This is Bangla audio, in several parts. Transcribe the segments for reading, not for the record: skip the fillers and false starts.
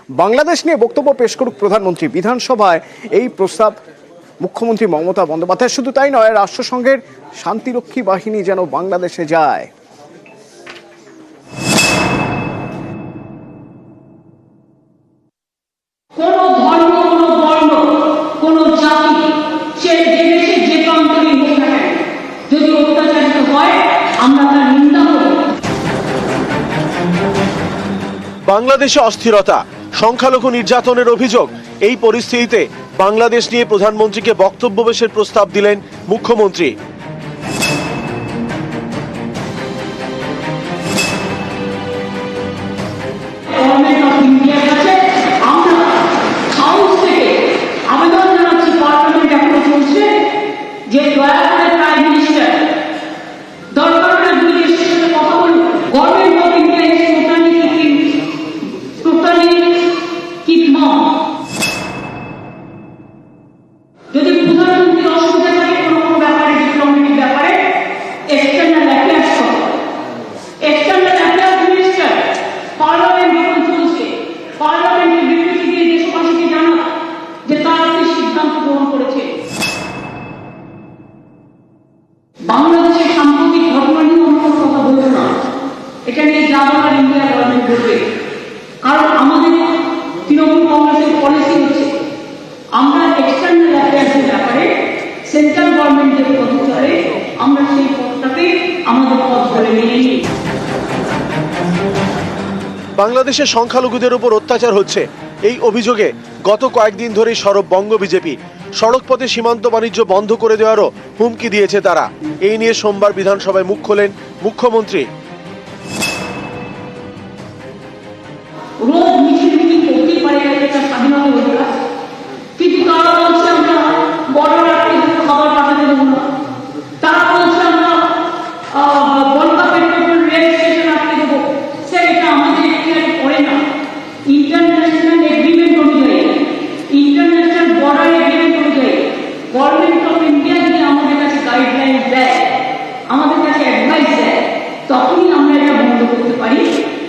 বাংলাদেশ নিয়ে বক্তব্য পেশ করুক প্রধানমন্ত্রী। বিধানসভায় এই প্রস্তাব মুখ্যমন্ত্রী মমতা বন্দ্যোপাধ্যায়। শুধু তাই নয়, রাষ্ট্রসংঘের শান্তিরক্ষী বাহিনী যেন বাংলাদেশে যায়। বাংলাদেশে অস্থিরতা, সংখ্যালঘু নির্যাতনের অভিযোগ। এই পরিস্থিতিতে বাংলাদেশ নিয়ে প্রধানমন্ত্রীকে বক্তব্য পেশের প্রস্তাব দিলেন মুখ্যমন্ত্রী। যদি প্রধানমন্ত্রীর অসুবিধা থাকে কোনো ব্যাপারে, ডিপ্লোমেটিক ব্যাপারে, external affairs external affairs minister parliament যখন চলছে, পার্লামেন্টের বিবৃতি দিয়ে দেশবাসীকে জানা যে তারা একটি সিদ্ধান্ত গ্রহণ করেছে। বাংলাদেশের সাম্প্রতিক ঘটনা নিয়ে অন্য কথা বলবো না, এটা নিয়ে যা বলার ইন্ডিয়া গভর্নমেন্ট বলবে। কারণ আমাদের তৃণমূল কংগ্রেসের পলিসি হচ্ছে আমরা এক্সটার্নাল অ্যাফেয়ার্সের ব্যাপারে সেন্ট্রাল গভর্নমেন্টের পদচারে আমরা সেই পদটাকে আমাদের পদ করে নিয়ে নিই। বাংলাদেশে সংখ্যালঘুদের উপর অত্যাচার হচ্ছে, এই অভিযোগে গত কয়েকদিন ধরেই সরব বঙ্গ বিজেপি। সড়কপথে সীমান্ত বাণিজ্য বন্ধ করে দেওয়ারও হুমকি দিয়েছে তারা। এই নিয়ে সোমবার বিধানসভায় মুখ খোলেন মুখ্যমন্ত্রী। রোজ মিছিল করতেই পারে, এটা স্বাধীনতা অধিকার, কিন্তু তারা বলছে আমরা বর্ডার আটকে খাবার পাঠাতে দেবো না। তারা বলছে আমরা বনগা পেট্রোল রেল স্টেশন আটকে দেবো। সেটা আমাদের এখতিয়ারে পড়ে না। ইন্টারন্যাশনাল এগ্রিমেন্ট অনুযায়ী, ইন্টারন্যাশনাল বর্ডার এগ্রিমেন্ট অনুযায়ী গভর্নমেন্ট অফ ইন্ডিয়া যদি আমাদের কাছে গাইডলাইন দেয়, আমাদের কাছে অ্যাডভাইস দেয়, তখনই আমরা এটা বন্ধ করতে পারি।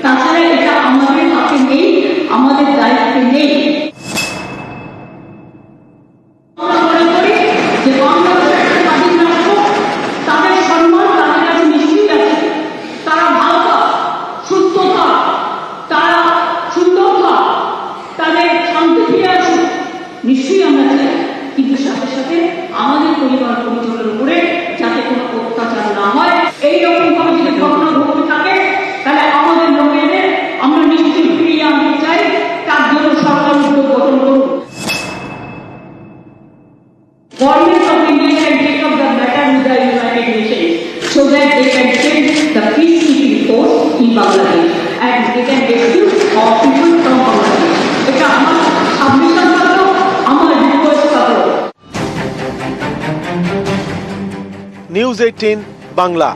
তাছাড়া এটা আমাদের হাতে নেই, আমাদের দায়িত্বে নেই। নিশ্চয়ই আমরা চাই, কিন্তু সাথে সাথে আমাদের পরিবার পরিজনের উপরে যাতে কোনো অত্যাচার না হয়, এইরকম ভাবে যদি ঘটনা ঘটতে থাকে তাহলে আমাদের লোকেদের আমরা নিশ্চয়ই ফিরিয়ে আনতে চাই। তার জন্য সরকার উদ্যোগ গঠন করুন। Government of India can take up the matter with the United Nations so that they can send the peacekeeping force in Bangladesh and they can rescue our people from Bangladesh. এটা আমার সাবমিশন থাকলো, আমার রিকোয়েস্ট থাকলো। নিউজ 18 বাংলা।